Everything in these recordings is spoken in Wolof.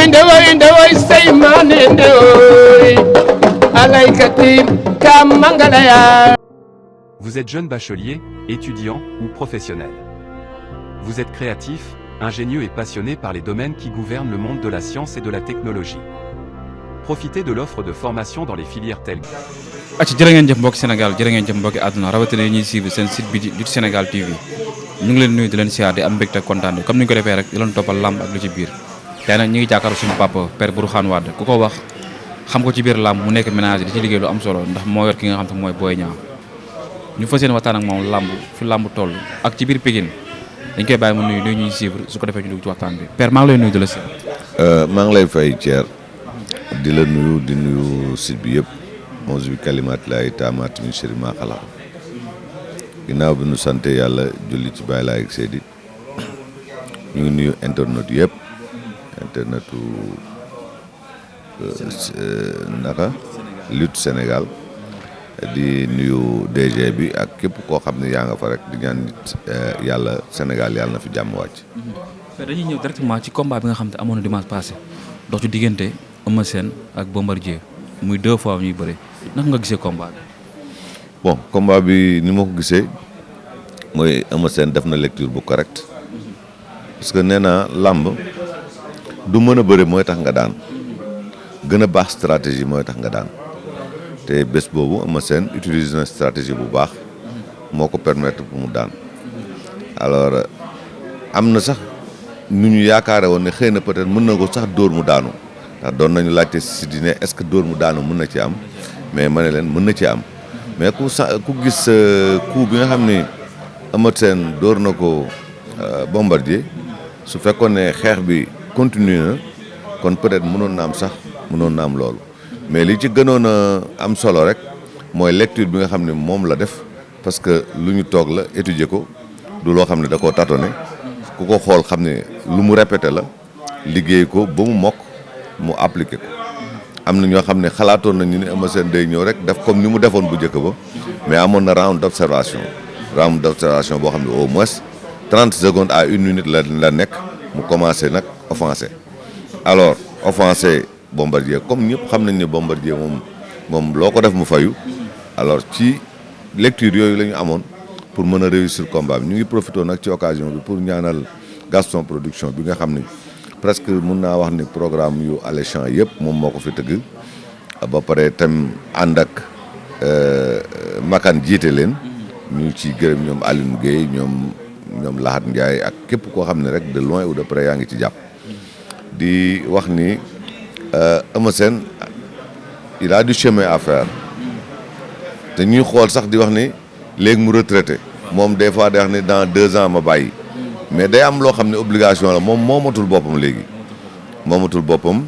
ndewoy seymane ndewoy alaykati kam mangalaya. Vous êtes jeune bachelier, étudiant ou professionnel. Vous êtes créatif, ingénieux et passionné par les domaines qui gouvernent le monde de la science et de la technologie. Profitez de l'offre de formation dans les filières telles que... jërë ngeen jëf mbokki Sénégal jërë ngeen jëf mbokki àdduna rawatina ñuy suivre seen site bi di Sénégal TV ñu ngi leen nuyu di leen siyaar di am mbégte ak kontaan comme ni ñu ko defee rek di leen toppal lamb ak lu ci biir tey nag ñu ngi jàkkaarloo suñu papa Père Bourkhane Wade ku ko wax xam ko ci biir lamb mu nekk ménage di ci liggéey lu am solo ndax moo yor ki nga xam te mooy Boy Niang ñu fas yéene waxtaan ak moom lamb fi lamb toll ak ci biir Pikine dañ koy bàyyi mu nuyu ñuy suivre su ko defee ñu dugg ci waxtaan bi Père maa ngi lay nuyu di la siyaar. maa ngi lay fay Thier di la nuyu di nuyu site bi yëpp onze bi kalimaat laay taamaat min sharri maa xalaq ginnaaw bi nu sante yàlla julli ci Baay Laay ak Seydi ñu ngi nuyu internet yëpp internetu naka lutte Sénégal di nuyu DG bi ak képp koo xam ne yaa nga fa rek di ñaan nit yàlla Sénégal yàlla na fi jàmm wàcc. dañuy ñëw directement ci combat bi nga xam te amoon na dimanche passé dox ci diggante Eumeu Sène ak Bombardier muy 2 fois ñuy bëre naka nga gisee combat bi. bon combat bi ni ma ko gisee mooy Eumeu Sène def na lecture bu correct parce que nee naa làmb du mën a bëre mooy tax nga daan gën a baax stratégie mooy tax nga daan te bés boobu Eumeu Sène utilise na stratégie bu baax moo ko permettre pour mu daan alors am na sax nu ñu yaakaare woon ne xëy na peut-être mën na ko sax dóor mu daanu ndax doon nañu laajte si di ne est-ce que dóor mu daanu mën na ci am mais ma ne leen mën na ci am mais ku gis coup bi nga xam ni Eumeu Sène dóor na ko Bombardier su fekkoon ne xeex bi continue na kon peut-être mënoon na am sax mënoon na am loolu mais li ci gënoon a am solo rek mooy lecture bi nga xam ne moom la def parce que lu ñu toog la étudier ko du loo xam ne da koo tâtonné ku ko xool xam ne lu mu répété la liggéey ko ba mu mokk mu appliqué ko am na ñoo xam ne xalaatoon nañu ne Eumeu Sène day ñëw rek def comme ni mu defoon bu njëkk ba mais amoon na round d'observation boo xam ne au moins 30 secondes à 1 minute la nekk mu commencé nag offensé alors offensé Bombardier comme ñëpp xam nañ ne Bombardier moom loo ko def mu fayu alors ci lecture yooyu la ñu amoon pour mën a réussir combat bi ñu ngi profité nag ci occasion bi pour ñaanal Gaston Production bi nga xam ni presque mun naa wax ni programme yu alléchant yëpp moom moo ko fi tëgg ba pare tam ànd ak Makan jiite leen ñu ci gërëm ñoom Alioune Guèye ñoom Lahat Ndiaye ak képp koo xam ne rek de loin ou de près yaa ngi ci jàpp di wax ni Eumeu Sène il a du chemin à faire te ñuy xool sax di wax ni léegi mu retraité moom des fois day wax ni dans 2 ans ma bàyyi mais day am loo xam ne obligation la moom moomatul boppam léegi moomatul boppam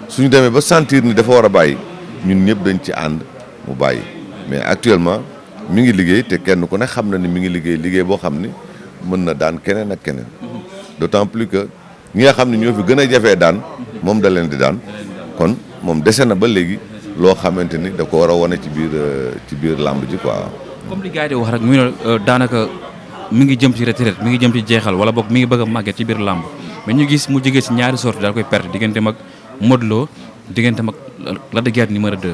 suñu demee ba sentir ni dafa war a bàyyi ñun ñëpp dañ ci ànd mu bàyyi mais actuellement mi ngi liggéey te kenn ku ne xam na ni mi ngi liggéey boo xam ni mën na daan keneen ak keneen d'autant plus que ñi nga xam ne ñoo fi gën a jafee daan moom da leen di daan kon moom dese na ba léegi loo xamante ni da ko war a wane ci biir làmb ji quoi. comme li gars yi di wax rek mu ne daanaka mi ngi jëm ci retraite mi ngi jëm ci jeexal wala boog mi ngi bëgg a màgget ci biir làmb mais ñu gis mu jógee ci ñaari sorties daal koy perte digganteem ak Modou Lo digganteem ak Lac de Guiers numéro 2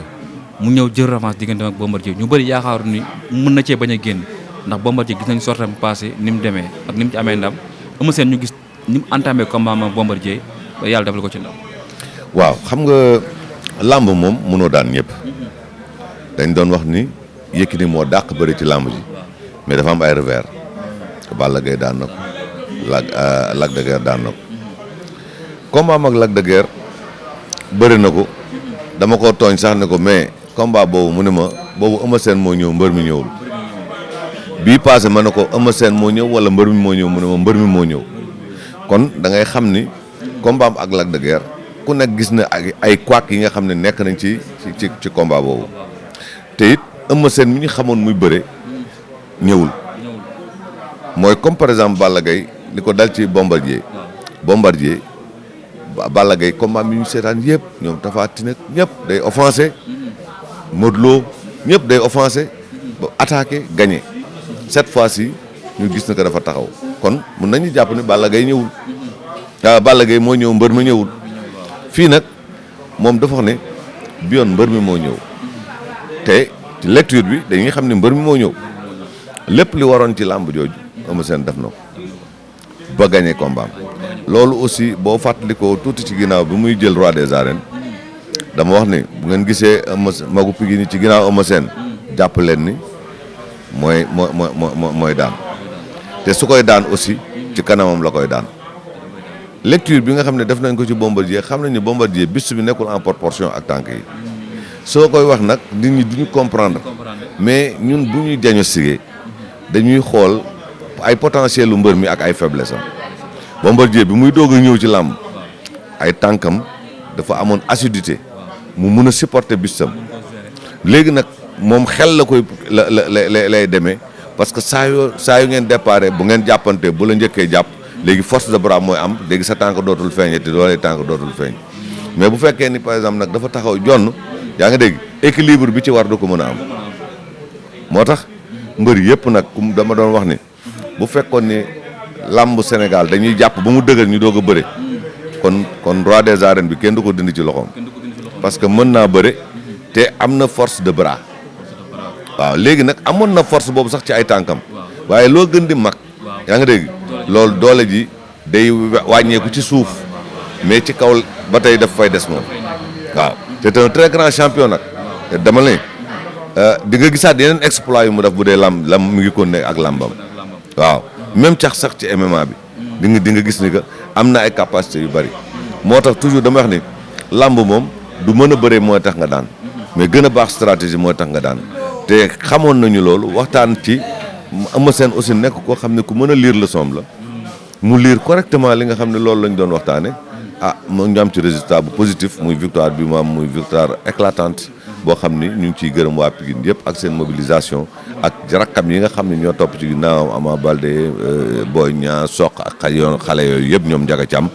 mu ñëw jël revanche digganteem ak Bombardier ñu bëri yaakaaru ni mën na cee bañ a génn ndax Bombardier gis nañ sortam passé ni mu demee ak ni mu ci amee ndam Eumeu Sène ñu gis ni mu entamé combat ak Bombardier ba yàlla defal ko ci ndam. waaw xam nga làmb moom mënoo daan ñëpp dañ doon wax ni Yékini moo dàq bëri ci làmb ji mais dafa am ay revers Balla Gaye daan na ko Lac de Guiers daan na ko combat am ak Lac de Guiers bëri na ko dama ko tooñ sax ne ko mais combat boobu mu ne ma boobu Eumeu Sène moo ñëw mbër mi ñëwul bii passé ma ne ko Eumeu Sène moo ñëw wala mbër mi moo ñëw mu ne ma mbër mi moo ñëw kon da ngay xam ni combat am ak Lac de Guiers ku nekk gis na ay couac yi nga xam ne nekk nañ ci combat boobu te it Eumeu Sène mi ñu xamoon muy bëre ñëwul mooy comme par exemple Balla Gaye li ko dal ci Bombardier Balla Gaye combat mi ñu seetaan yëpp ñoom Tapha Tine ñëpp day offensé Modou Lo ñëpp day offensé ba attaqué gagné cette fois-ci ñu gis na ko dafa taxaw kon mun nañu jàpp ne Balla Gaye ñëwul Balla Gaye moo ñëw mbër ma ñëwul fii nag moom dafa wax ne bi yoon mbër mi moo ñëw te ci lecture bi dañuy xam ne mbër mi moo ñëw lépp li waroon ci làmb jooju Eumeu Sène def na ko ba gagné combat loolu aussi boo fàttalikoo tuuti ci ginnaaw bi muy jël roi des arènes dama wax ni bu ngeen gisee magu Pikine ci ginnaaw Eumeu Sène jàpp leen ni mooy daan te su koy daan aussi ci kanamam la koy daan lecture bi nga xam ne def nañ ko ci Bombardier xam nañ ni Bombardier bis bi nekkul en proportion ak tànk yi soo koy wax nag nit ñi duñu comprendre mais ñun bu ñuy diagnostiquer dañuy xool ay potentiel lu mbër mi ak ay faiblesse am Bombardier bi muy doog a ñëw ci làmb ay tànkam dafa amoon acidité mu mun a supporter bisam léegi nag moom xel la koy lay demee parce que saa yu ngeen déparé bu ngeen jàppante bu la njëkkee jàpp léegi force de bras mooy am léegi sa tànk dootul feeñati doole tànk dootul feeñ mais bu fekkee ni par exemple nag dafa taxaw jonn yaa nga dégg équilibre bi ci war du ko mën a am moo tax mbër yëpp nag dama doon wax ni bu fekkoon ni làmb Sénégal dañuy jàpp ba mu dëgër ñu doog a bëre kon roi des arènes bi kenn du ko dindi ci loxoom parce que mën naa bëre te am na force de bras waaw léegi nag amoon na force boobu sax ci ay tànkam waaye loo gën di mag yaa nga dégg loolu doole ji day wàññeeku ci suuf mais ci kaw ba tey daf fay des moom waaw c'est un très grand champion nag te dama ne di nga gisaat yeneen exploit yu mu def bu dee lam mu ngi ko nekk ak lambam waaw même cax sax ci MMA bi di nga gis ni que am na ay capacité yu bari moo tax toujours dama wax ni lamb moom du mën a bëree mooy tax nga daan mais gën a baax stratégie mooy tax nga daan te xamoon nañu loolu waxtaan ci Eumeu Sène aussi nekk koo xam ne ku mën a lire leçon la mu lire correctement li nga xam ne loolu lañ doon waxtaane mu ñu am ci résultat bu positif muy victoire bi mu am muy victoire éclatante boo xam ni ñu ngi ciy gërëm waa Pikine yëpp ak seen mobilisation ak rakkam yi nga xam ne ñoo topp ci ginnaaw Ama Baldé Boy Niang Sokh ak xale yooyu yëpp ñoom Ndiaga Thiam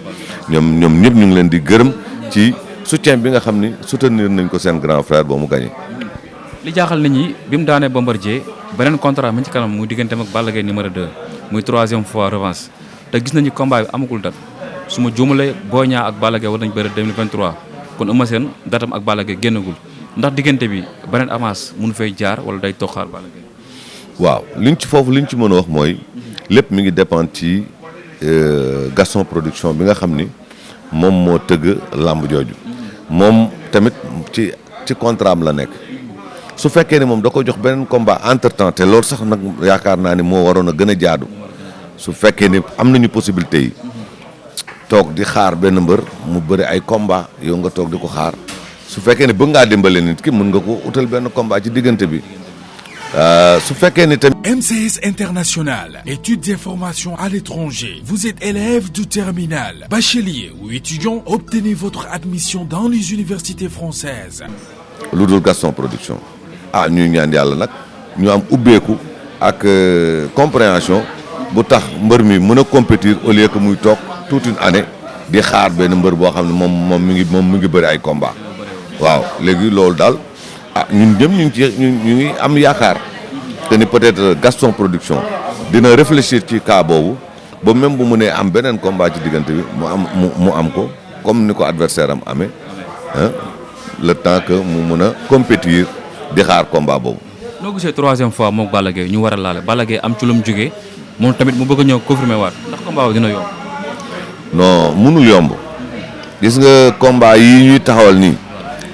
ñoom ñëpp ñu ngi leen di gërëm ci soutien bi nga xam ni soutenir nañ ko seen grand frère ba mu gagné. li jaaxal nit ñi bi mu daanee Bombardier beneen contrat mu ci kanam muy digganteem ak Balla Gaye numéro 2 muy 3e fois revanche te gis nañu combat bi amagul date su ma juumalee Boy Niang ak Balla Gaye war nañ bëri 2023 kon Eumeu Sène datam ak Balla Gaye génnagul ndax diggante bi beneen avance mënu fay jaar wala day toxaar Balla Gaye. waaw liñ ci mën a wax mooy lépp mi ngi dépendre ci Gaston Production bi nga xam ni moom moo tëgg làmb jooju moom tamit ci contrat am la nekk. su fekkee ne moom da ko jox beneen combat entre temps te loolu sax nag yaakaar naa ni moo waroon a gën a jaadu su fekkee ni am nañu possibilité yi toog di xaar benn mbër mu bëri ay combat yow nga toog di ko xaar su fekkee ne bëgg ngaa dimbale nit ki mën nga ko utal benn combat ci diggante bi su fekkee ni tamit. MCS International, études et formations à l'étranger. Vous êtes élève du terminal, bachelier ou étudiant, obtenez votre admission dans les universités françaises. lu dul Gaston Production. ñuy ñaan yàlla nag ñu am ubbeeku ak compréhension bu tax mbër mi mën a compétir au lieu que muy toog toute une année di xaar benn mbër boo xam ne moom mi ngi bëri ay combat waaw léegi loolu daal ñun ñëpp ñu ngi am yaakaar te ni peut-être Gaston Production dina réfléchir ci cas boobu ba même bu mënee am beneen combat ci diggante bi mu am ko comme ni ko adversaire am amee le temps que mu mën a compétir di xaar combat boobu. noo gisee 3e fois moom Balla Gaye ñu war a laale Balla Gaye am ci lu mu jógee moom tamit mu bëgg a ñëw confirmer waat ndax combat boobu dina yomb. non mënul yomb gis nga combat yi ñuy taxawal nii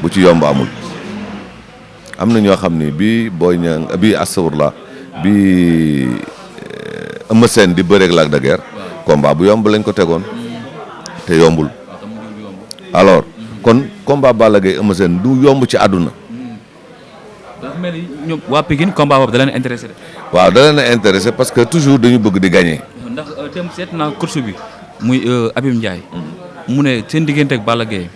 bu ci yomb amul am na ñoo xam ni bi Boy Niang bi astafurlah bi Eumeu Sène di bëreeg Lac de Guiers combat bu yomb lañ ko tegoon te yombul alors kon combat Balla Gaye Eumeu Sène du yomb ci àdduna. dafa mel ni ñoom waa Pikine combat boobu da leen intéressé de. waaw da leen a intéressé parce que toujours dañu bëgg di gagner. ndax thème seet naa course bi muy Abim Ndiaye. mu ne seen diggante ak Balla Gaye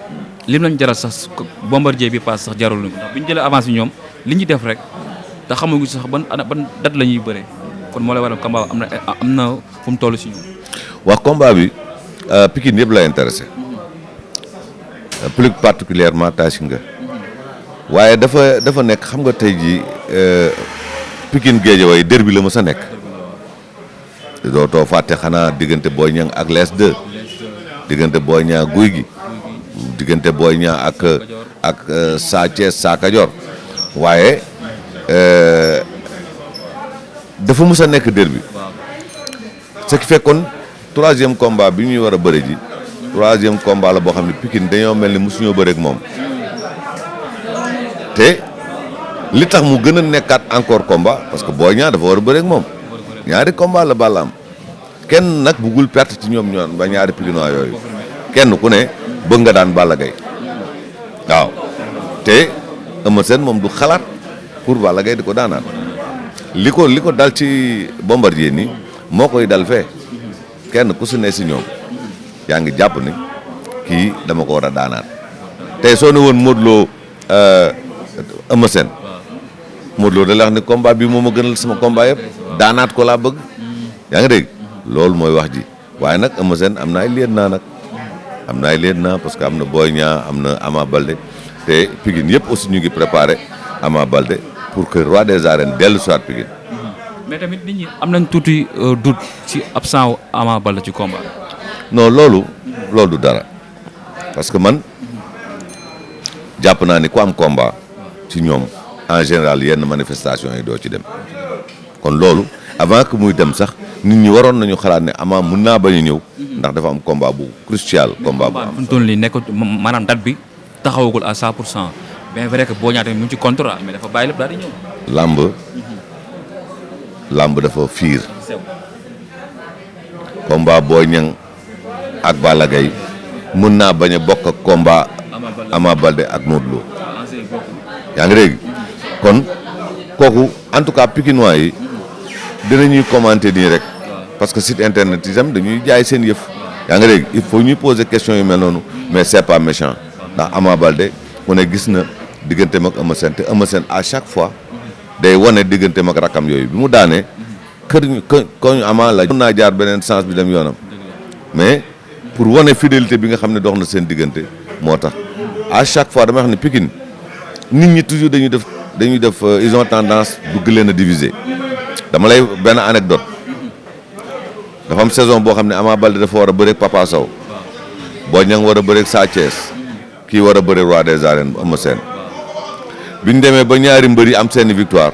lim lañ jaral sax Bombardier bi paas sax jarul nañ ko ndax bi ñu jëlee avance bi ñoom li ñu def rek te xamaguñ sax ban date la ñuy bëree kon moo lay waral combat am na fu mu toll si ñoom. wax combat bi Pikine yëpp la intéressé plus particulièrement Taïsinga waaye dafa nekk xam nga tey jii Pikine Guédiawaye derby la mës a nekk dootoo fàtte xanaa diggante Boy Niang ak Les 2 diggante Boy Niang Gouye Gui diggante Boy Niang ak Sa Thiès Sa Kajoor waaye dafa mus a nekk derby ce qui fait kon 3e combat bi ñuy war a bëre ji 3e combat la boo xam ne Pikine dañoo mel ni mosuñoo bëre ak moom te li tax mu gën a nekkaat encore combat parce que Boy Niang dafa war a bëre ak moom ñaari combat la Balla am kenn nag buggul perte ci ñoom ñoon ba ñaari Pikinois yooyu kenn ku ne bëgg nga daan Balla Gaye waaw te Eumeu Sène moom du xalaat pour Balla Gaye di ko daanaat li ko dal ci Bombardier ni moo koy dal fee kenn ku su ne si ñoom yaa ngi jàpp ni kii dama ko war a daanaat tey soo ne woon Modou Lo Eumeu Sène Modou Lo da la wax ni combat bi moom a gënal sama combat yëpp daanaat ko laa bëgg yaa ngi dégg loolu mooy wax ji waaye nag Eumeu Sène am na ay lieutenant parce que am na Boy Niang am na Ama Baldé te Pikine yëpp aussi ñu ngi préparé Ama Baldé pour que roi des arènes dellu soit Pikine. mais tamit nit ñi am nañ tuuti doute ci absent wu Ama Baldé ci combat. non loolu du dara parce que man jàpp naa ni ku am combat ci ñoom en général yenn manifestation yi doo ci dem kon loolu avant que muy dem sax nit ñi waroon nañu xalaat ne Ama mun naa bañ a ñëw ndax dafa am combat bu crucial combat bu am. fu mu toll nii nekkul maanaam date bi taxawagul à 100% bien vrai que Boy Niang tamit mu ngi ci contrat mais dafa bàyyi lépp daal di ñëw. làmb dafa fiir combat Boy Niang ak Balla Gaye mun naa bañ a bokk ak combat Ama Baldé ak Modou Lo yaa ngi dégg kon kooku en tout cas Pikinois yi dinañuy commenter nii rek parce que site internet yi tam dañuy jaay seen yëf yaa ngi dégg il faut ñuy poser question yu mel noonu mais c'est pas méchant ndax Ama Baldé mu ne gis na digganteem ak Eumeu Sène te Eumeu Sène à chaque fois day wane digganteem ak rakam yooyu bi mu daanee koñ Ama la mën naa jaar beneen sens bi dem yoonam mais pour wane fidélité bi nga xam ne dox na seen diggante moo tax à chaque fois dama wax ne Pikine nit ñi toujours dañuy def ils ont tendance bëgg leen a diviser dama lay benn anecdote dafa am saison boo xam ne Ama Baldé dafa war a bëreeg Papa Sow Boy Niang war a bëreeg Sa Thiès kii war a bëreeg roi des arènes Eumeu Sène bi ñu demee ba ñaari mbër yi am seeni victoire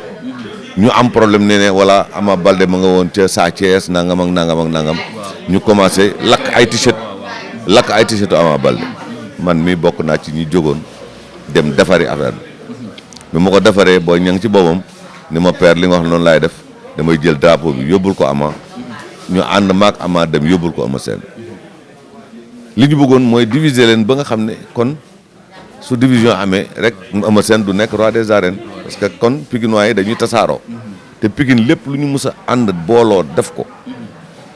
ñu am problème ne wala Ama Baldé ma nga woon ca Sa Thiès nangam ak nangam ñu commencé lakk ay t-shirt Ama Baldé man mi bokk naa ci ñi jógoon dem defari affaire bi ma ko defaree Boy Niang ci boppam ni ma père li nga wax noonu laay def damay jël drapeau bi yóbbul ko Ama ñu ànd maak Ama dem yóbbul ko Eumeu Sène li ñu bëggoon mooy diviser leen ba nga xam ne kon su division amee rek Eumeu Sène du nekk roi des arènes parce que kon Pikinois yi dañuy tasaaroo te Pikine lépp lu ñu mus a ànd booloo def ko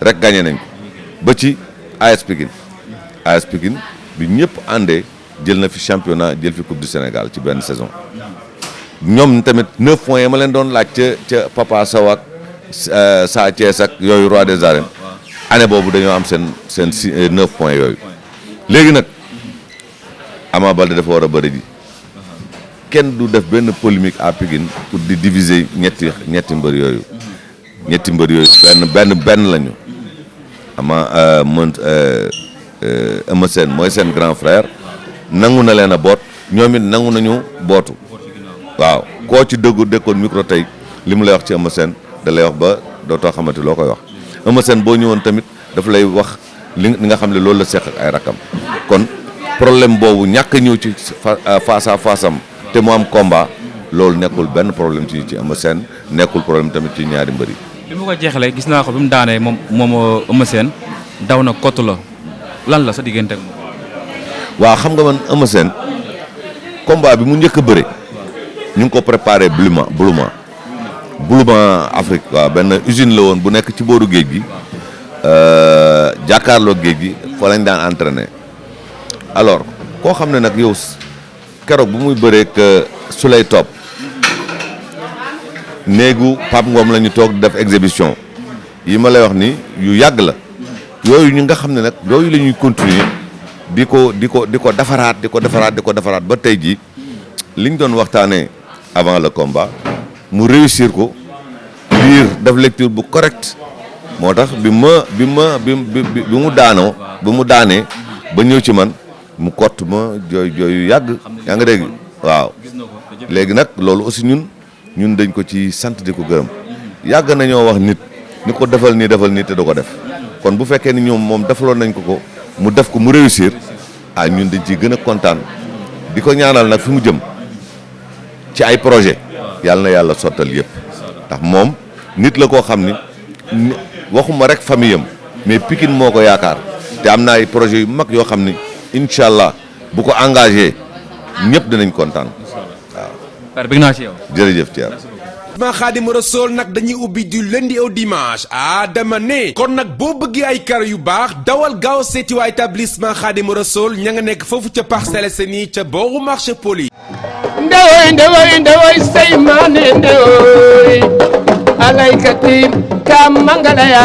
rek gagné nañ ko ba ci AS Pikine bi ñëpp àndee jël na fi championnat jël fi coupe du Sénégal ci benn saison ñoom tamit 9 points yi ma leen doon laaj ca Papa Sow ak Sa Thiès ak yooyu roi des arènes année boobu dañoo am seen 9 points yooyu léegi nag Ama Baldé dafa war a bëri ji kenn du def benn polémique à Pikine pour di diviser ñetti mbër yooyu benn lañu Eumeu Sène mooy seen grand frère nangu na leen a boot ñoom it nangu nañu bootu waaw koo ci dëkkoon micro tey li mu lay wax ci Eumeu Sène da lay wax ba dootoo xamante loo koy wax Eumeu Sène boo ñëwoon tamit dafa lay wax li nga xam ne loolu la seq ak ay rakam kon problème boobu ñàkk a ñëw ci face à face am te mu am combat loolu nekkul benn problème ci Eumeu Sène nekkul problème tamit ci ñaari mbër yi. bi ma ko jeexalee gis naa ko bi mu daanee moom Eumeu Sène daw na kottu la lan la sa diggante ak moom. waaw xam nga man Eumeu Sène combat bi mu njëkk a bëre ñu ngi ko préparé Blouma Afrique waaw benn usine la woon bu nekk ci booru géej gi jàkkaarloo géej gi fa lañ daan entraîné alors koo xam ne nag yow keroog bu muy bëreek su lay topp néegu Pape Ngom la ñu toog di def exhibition yi ma lay wax ni yu yàgg la yooyu ñu nga xam ne nag yooyu la ñuy continuer di ko defaraat ba tey jii liñ doon waxtaanee avant le combat mu réussir ko lire def lecture bu correct moo tax bi mu daanee ba ñëw ci man mu kott ma jooy yu yàgg yaa nga dégg waaw léegi nag loolu aussi ñun dañ ko ci sant di ko gërëm yàgg nañoo wax nit ni ko defal nii te du ko def kon bu fekkee ni ñoom moom defaloon nañ ko mu def ko mu réussir ñun dañ ciy gën a kontaan di ko ñaanal nag fi mu jëm ci ay projet yàlla na yàlla sottal yëpp ndax moom nit la koo xam ni waxuma rek famille am mais Pikine moo ko yaakaar te am na ay projet yu mag yoo xam ni incha allah bu ko engagé ñëpp dinañ kontaan waaw. père bëgg naa ci yow. jërëjëf Thierno. ma Xaadimu Rasuul nag dañuy ubbi du lundi au dimanche dama ne kon nag boo bëggee ay karo yu baax dawal gaaw seeti waa établissement Xaadimu Rasuul ña nga nekk foofu ca Parcelles Assainies ca booru marché poli ndewoy say maane ndewoy alaykati ka mangalaya